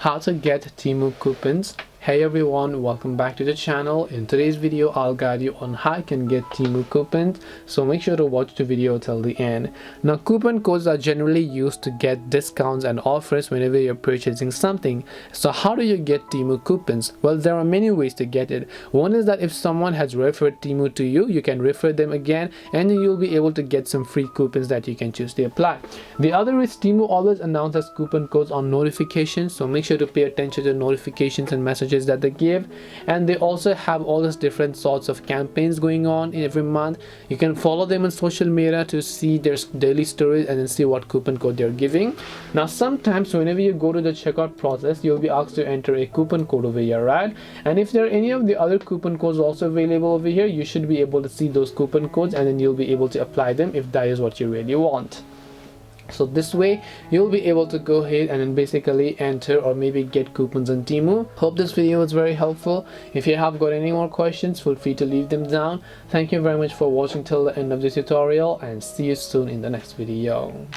How to get Temu coupons. Hey everyone, welcome back to the channel. In today's video I'll guide you on how you can get Temu coupons, so make sure to watch the video till the end. Now, coupon codes are generally used to get discounts and offers whenever you're purchasing something. So how do you get Temu coupons? Well, there are many ways to get it. One is that if someone has referred Temu to you, you can refer them again and you'll be able to get some free coupons that you can choose to apply. The other is Temu always announces coupon codes on notifications, so make sure to pay attention to notifications and messages that they give. And they also have all these different sorts of campaigns going on in every month. You can follow them on social media to see their daily stories and then see what coupon code they're giving. Now, sometimes whenever you go to the checkout process, you'll be asked to enter a coupon code over here, right? And if there are any of the other coupon codes also available over here, you should be able to see those coupon codes and then you'll be able to apply them if that is what you really want. So this way you'll be able to go ahead and then basically enter or maybe get coupons on Temu. Hope this video was very helpful. If you have got any more questions, feel free to leave them down. Thank you very much for watching till the end of this tutorial and see you soon in the next video.